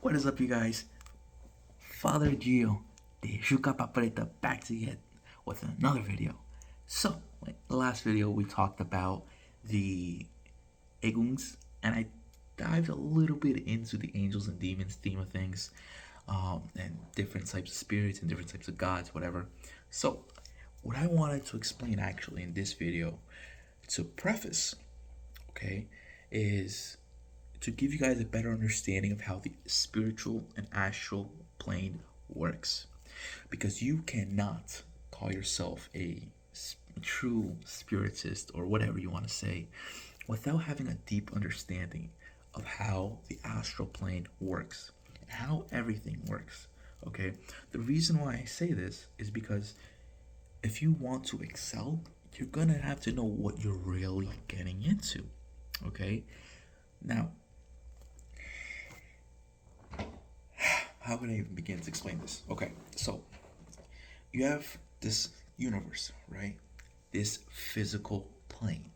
What is up, you guys? Father Gio de Shuka Papreta back again with another video. So, the last video we talked about the Egungs, and I dived a little bit into the angels and demons theme of things, and different types of spirits and different types of gods, whatever. So, what I wanted to explain actually in this video, to preface, okay, is to give you guys a better understanding of how the spiritual and astral plane works. Because you cannot call yourself a true spiritist or whatever you want to say without having a deep understanding of how the astral plane works and how everything works. Okay, the reason why I say this is because if you want to excel, you're gonna have to know what you're really getting into. Okay, now how can I even begin to explain this? Okay, so you have this universe, right? This physical plane.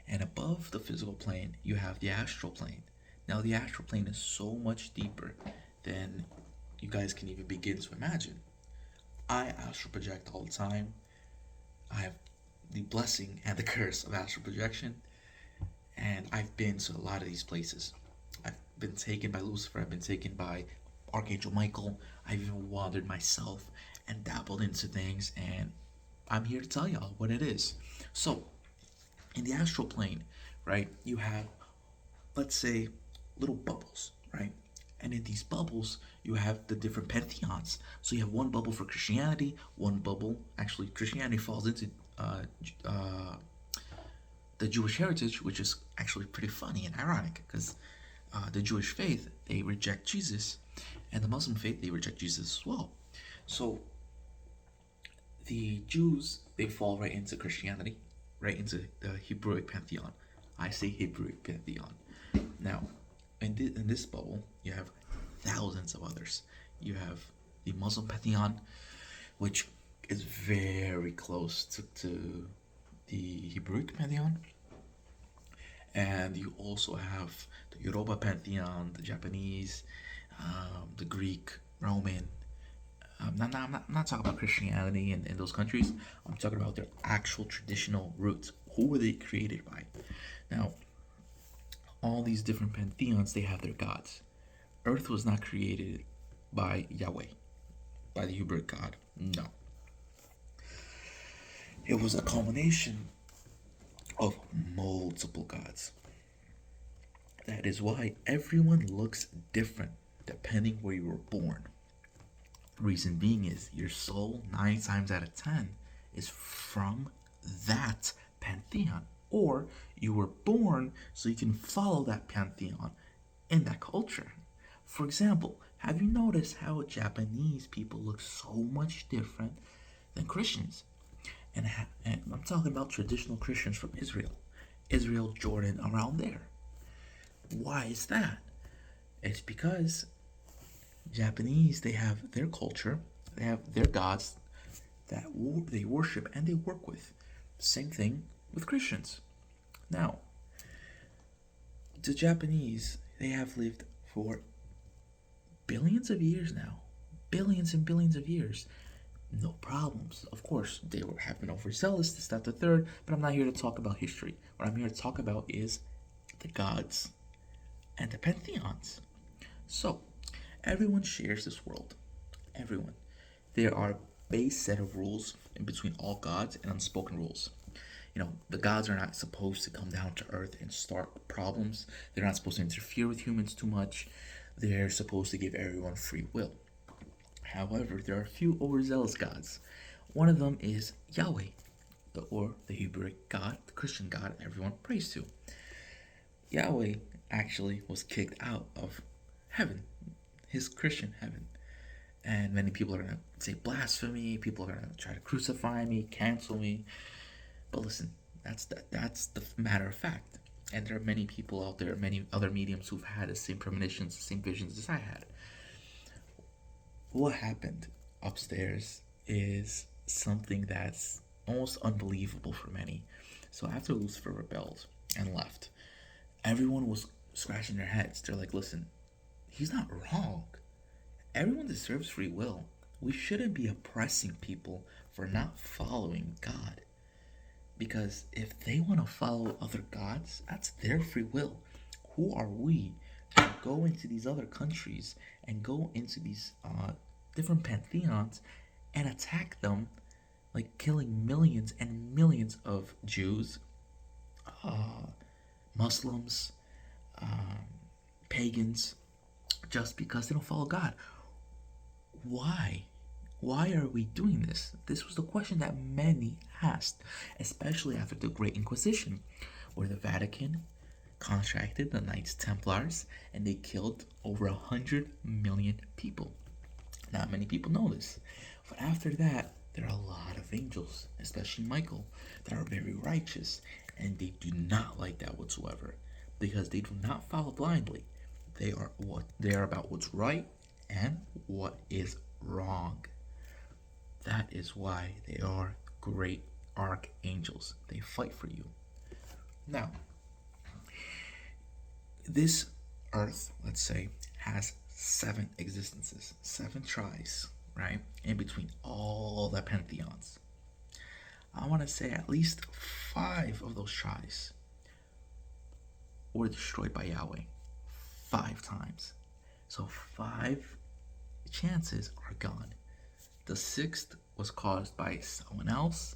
And above the physical plane, you have the astral plane. Now, the astral plane is so much deeper than you guys can even begin to imagine. I astral project all the time. I have the blessing and the curse of astral projection. And I've been to a lot of these places. I've been taken by Lucifer. I've been taken by Archangel Michael. I've even wandered myself and dabbled into things, and I'm here to tell y'all what it is. So, in the astral plane, right, you have, let's say, little bubbles, right? And in these bubbles, you have the different pantheons. So you have one bubble for Christianity, one bubble, actually, Christianity falls into the Jewish heritage, which is actually pretty funny and ironic because the Jewish faith, they reject Jesus, and the Muslim faith, they reject Jesus as well. So the Jews, they fall right into Christianity, right into the Hebrewic pantheon. I say Hebrewic pantheon. Now, in this bubble, you have thousands of others. You have the Muslim pantheon, which is very close to the Hebrewic pantheon. And you also have the Yoruba pantheon, the Japanese, the Greek, Roman. I'm not talking about Christianity in those countries. I'm talking about their actual traditional roots. Who were they created by? Now, all these different pantheons, they have their gods. Earth was not created by Yahweh, by the Hebrew God. No. It was a culmination of multiple gods. That is why everyone looks different depending where you were born. Reason being is your soul 9 times out of 10 is from that pantheon, or you were born so you can follow that pantheon in that culture. For example, have you noticed how Japanese people look so much different than Christians? And I'm talking about traditional Christians from Israel, Jordan, around there. Why is that? It's because Japanese, they have their culture, they have their gods that they worship and they work with. Same thing with Christians. Now, the Japanese, they have lived for billions of years now. Billions and billions of years. No problems. Of course, they have been overzealous, this, that, the third, but I'm not here to talk about history. What I'm here to talk about is the gods and the pantheons. So, everyone shares this world. Everyone. There are a base set of rules in between all gods and unspoken rules. You know, the gods are not supposed to come down to earth and start problems. They're not supposed to interfere with humans too much. They're supposed to give everyone free will. However, there are a few overzealous gods. One of them is Yahweh, or the Hebrew God, the Christian God everyone prays to. Yahweh actually was kicked out of heaven, his Christian heaven. And many people are going to say blasphemy, people are going to try to crucify me, cancel me. But listen, that's the matter of fact. And there are many people out there, many other mediums who've had the same premonitions, the same visions as I had. What happened upstairs is something that's almost unbelievable for many. So after Lucifer rebelled and left, everyone was scratching their heads. They're like, listen, he's not wrong. Everyone deserves free will. We shouldn't be oppressing people for not following God. Because if they want to follow other gods, that's their free will. Who are we to go into these other countries and go into these different pantheons and attack them, like killing millions and millions of Jews, Muslims, pagans, just because they don't follow God? Why? Why are we doing this? This was the question that many asked, especially after the Great Inquisition, where the Vatican contracted the Knights Templars and they killed over 100 million people. Not many people know this, but after that, there are a lot of angels, especially Michael, that are very righteous, and they do not like that whatsoever, because they do not follow blindly. They are about what's right and what is wrong. That is why they are great archangels. They fight for you. Now, this earth, let's say, has 7 existences, 7 tries, right? In between all the pantheons. I want to say at least 5 of those tries were destroyed by Yahweh 5 times. So 5 chances are gone. The 6th was caused by someone else,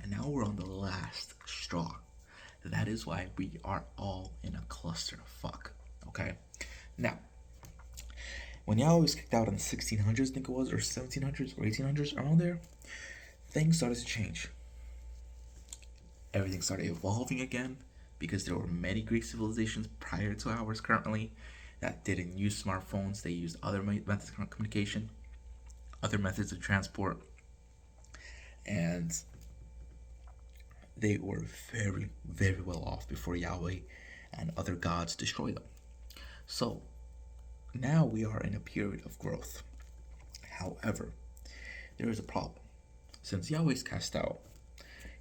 and now we're on the last straw. That is why we are all in a cluster fuck. Okay? Now, when Yahweh was kicked out in the 1600s, I think it was, or 1700s, or 1800s, around there, things started to change. Everything started evolving again, because there were many Greek civilizations prior to ours currently that didn't use smartphones. They used other methods of communication, other methods of transport, and they were very, very well off before Yahweh and other gods destroyed them. So now we are in a period of growth. However, there is a problem. Since Yahweh's cast out,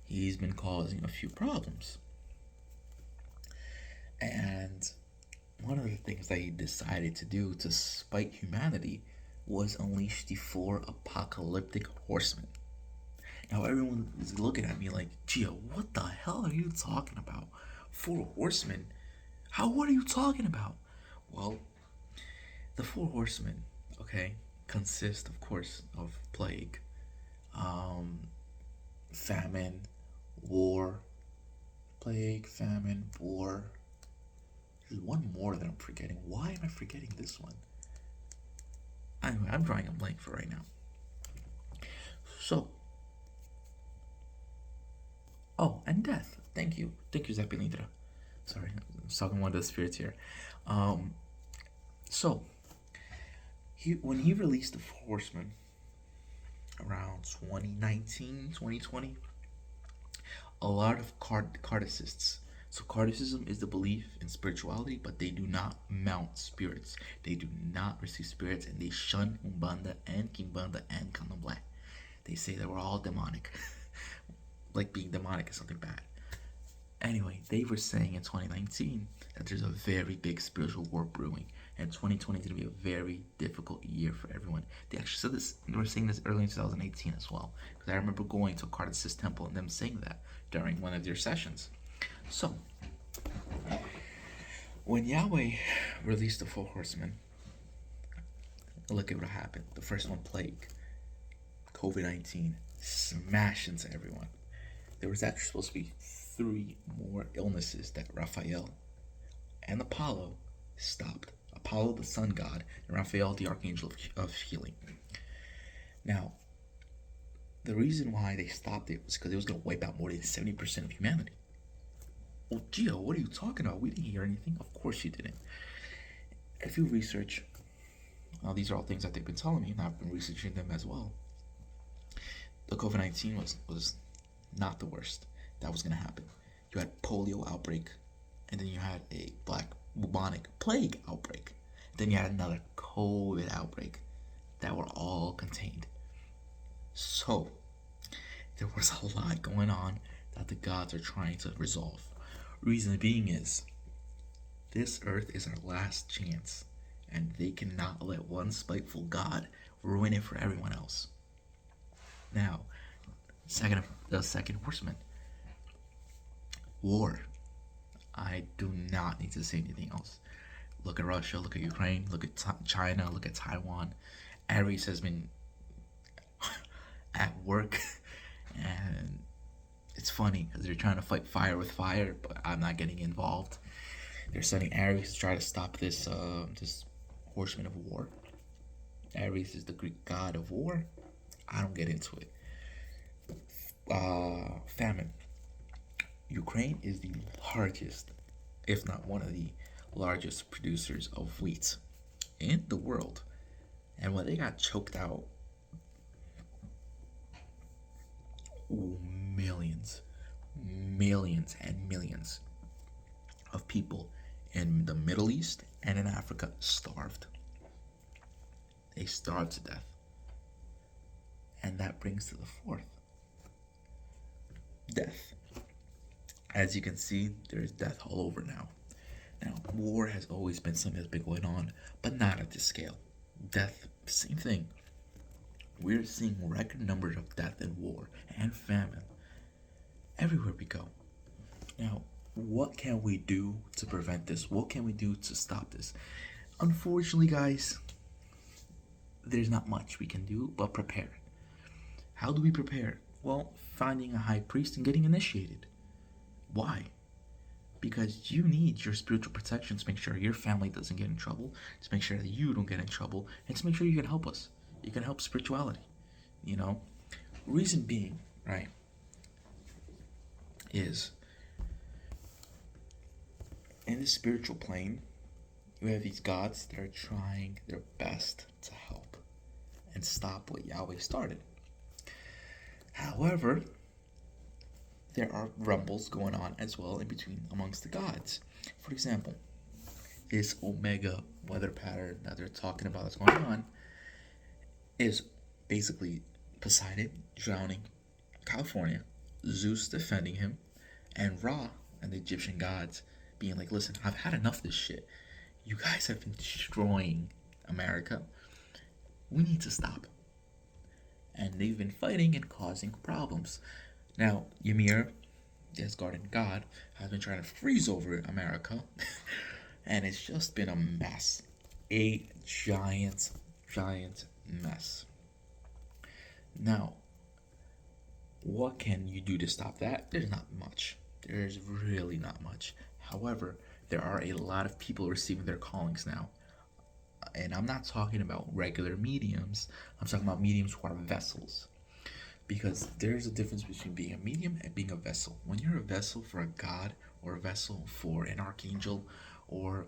he's been causing a few problems. And one of the things that he decided to do to spite humanity was unleash the 4 apocalyptic horsemen. Now everyone is looking at me like, Gio, what the hell are you talking about? 4 horsemen? What are you talking about? Well, the 4 horsemen, okay, consist, of course, of plague, famine, war, plague, famine, war. There's one more that I'm forgetting. Why am I forgetting this one? Anyway, I'm drawing a blank for right now. So, and death. Thank you, Zepilindra. Sorry, I'm talking one of the spirits here. So, when he released the 4 Horsemen around 2019, 2020, a lot of cardicists. So cardicism is the belief in spirituality, but they do not mount spirits. They do not receive spirits, and they shun Umbanda and Kimbanda and Candomblé. They say that we're all demonic. Like being demonic is something bad. Anyway, they were saying in 2019 that there's a very big spiritual war brewing, and 2020 is going to be a very difficult year for everyone. They actually said this, they were saying this early in 2018 as well, because I remember going to a Cardicist temple and them saying that during one of their sessions. So, when Yahweh released the 4 Horsemen, look at what happened. The first one, plague, COVID-19, smashed into everyone. There was actually supposed to be 3 more illnesses that Raphael and Apollo stopped. Apollo, the sun god, and Raphael, the archangel of healing. Now, the reason why they stopped it was because it was going to wipe out more than 70% of humanity. Well, Gio, what are you talking about? We didn't hear anything. Of course you didn't. If you research, these are all things that they've been telling me, and I've been researching them as well. The COVID-19 was not the worst that was going to happen. You had polio outbreak, and then you had a black bubonic plague outbreak. Then you had another COVID outbreak that were all contained. So, there was a lot going on that the gods are trying to resolve. Reason being is, this earth is our last chance. and they cannot let one spiteful god ruin it for everyone else. Now, the second horseman, war. I do not need to say anything else. Look at Russia, look at Ukraine, look at China, look at Taiwan. Ares has been at work, and it's funny because they're trying to fight fire with fire, but I'm not getting involved. They're sending Ares to try to stop this horseman of war. Ares is the Greek god of war. I don't get into it. Famine. Ukraine is the largest, if not one of the largest producers of wheat in the world. And when they got choked out, millions, millions, and millions of people in the Middle East and in Africa starved. They starved to death. And that brings to the fourth, death. As you can see, there's death all over now. Now, war has always been something that's been going on, but not at this scale. Death, same thing. We're seeing record numbers of death in war and famine everywhere we go. Now, what can we do to prevent this? What can we do to stop this? Unfortunately, guys, there's not much we can do but prepare. How do we prepare? Well, finding a high priest and getting initiated. Why? Because you need your spiritual protection to make sure your family doesn't get in trouble, to make sure that you don't get in trouble, and to make sure you can help us. You can help spirituality. Reason being, right, is in the spiritual plane, you have these gods that are trying their best to help and stop what Yahweh started. However, there are rumbles going on as well in between amongst the gods. For example, this Omega weather pattern that they're talking about that's going on is basically Poseidon drowning California, Zeus defending him, and Ra and the Egyptian gods being like, listen, I've had enough of this shit. You guys have been destroying America. We need to stop. And they've been fighting and causing problems. Now, Ymir, the Asgardian god, has been trying to freeze over America, and it's just been a mess. A giant, giant mess. Now, what can you do to stop that? There's not much. There's really not much. However, there are a lot of people receiving their callings now. And I'm not talking about regular mediums. I'm talking about mediums who are vessels. Because there's a difference between being a medium and being a vessel. When you're a vessel for a god, or a vessel for an archangel, or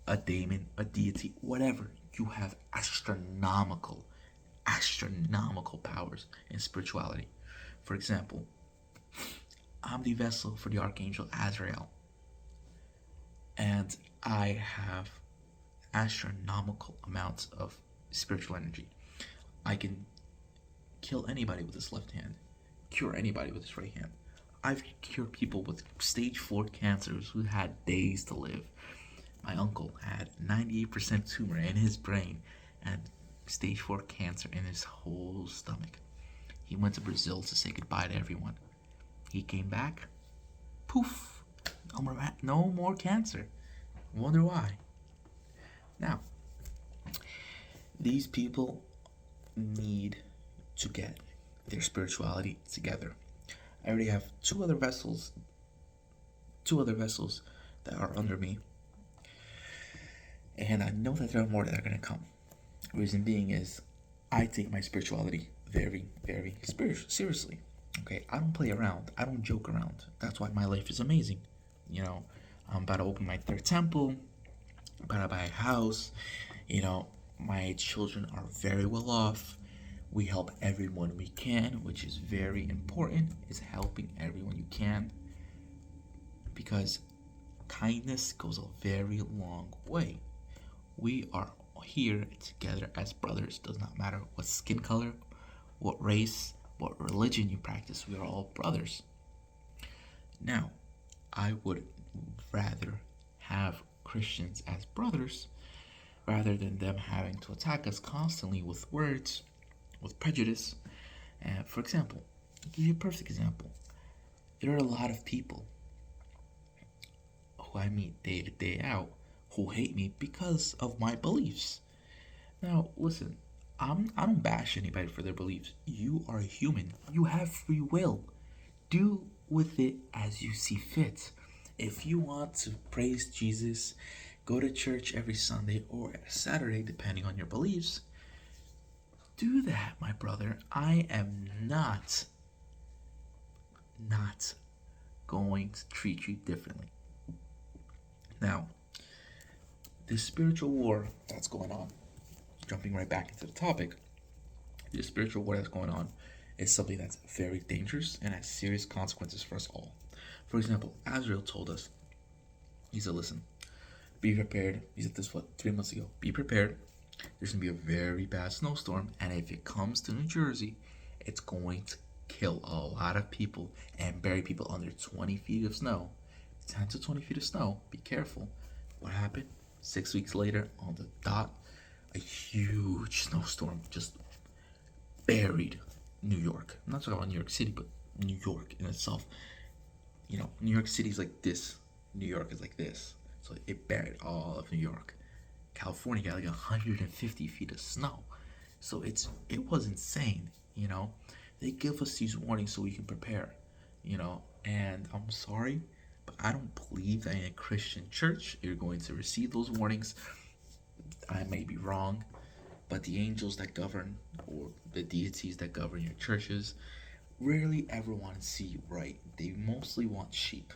a daemon, a deity, whatever, you have astronomical powers in spirituality. For example, I'm the vessel for the archangel Azrael, and I have astronomical amounts of spiritual energy. I can kill anybody with his left hand, cure anybody with his right hand. I've cured people with stage 4 cancers who had days to live. My uncle had 98% tumor in his brain and stage 4 cancer in his whole stomach. He went to Brazil to say goodbye to everyone. He came back, poof, no more cancer. Wonder why. Now, these people need to get their spirituality together. I already have two other vessels that are under me, and I know that there are more that are going to come. Reason being is I take my spirituality very, very seriously. Okay, I don't play around. I don't joke around. That's why my life is amazing. I'm about to open my third temple. I'm about to buy a house. My children are very well off. We help everyone we can, which is very important, is helping everyone you can. Because kindness goes a very long way. We are here together as brothers. Does not matter what skin color, what race, what religion you practice. We are all brothers. Now, I would rather have Christians as brothers rather than them having to attack us constantly with words, with prejudice. And for example, I'll give you a perfect example. There are a lot of people who I meet day in, day out who hate me because of my beliefs. Now, listen, I don't bash anybody for their beliefs. You are human. You have free will. Do with it as you see fit. If you want to praise Jesus, go to church every Sunday or Saturday, depending on your beliefs, do that, my brother. I am not going to treat you differently. Now, this spiritual war that's going on, jumping right back into the topic, this spiritual war that's going on is something that's very dangerous and has serious consequences for us all. For example, Azrael told us, he said, listen, be prepared. He said this, 3 months ago? Be prepared. There's going to be a very bad snowstorm, and if it comes to New Jersey, it's going to kill a lot of people and bury people under 20 feet of snow. 10 to 20 feet of snow. Be careful. What happened? 6 weeks later, on the dot, a huge snowstorm just buried New York. I'm not talking about New York City, but New York in itself. You know, New York City's like this. New York is like this. So it buried all of New York. California got like 150 feet of snow. So it was insane, you know. They give us these warnings so we can prepare, you know. And I'm sorry, but I don't believe that in a Christian church you're going to receive those warnings. I may be wrong, but the angels that govern, or the deities that govern your churches, rarely ever want to see you right. They mostly want sheep.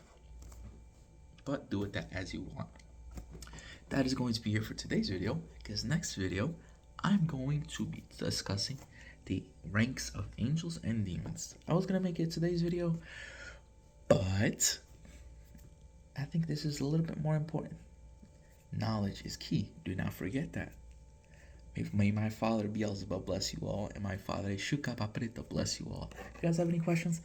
But do it that as you want. That is going to be it for today's video, because next video I'm going to be discussing the ranks of angels and demons. I was going to make it today's video, but I think this is a little bit more important. Knowledge is key. Do not forget that. May my father Beelzebub bless you all, and my father Shuka Paprita bless you all. If you guys have any questions,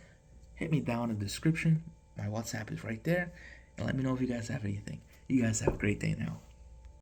hit me down in the description. My WhatsApp is right there, and let me know if you guys have anything. You guys have a great day now.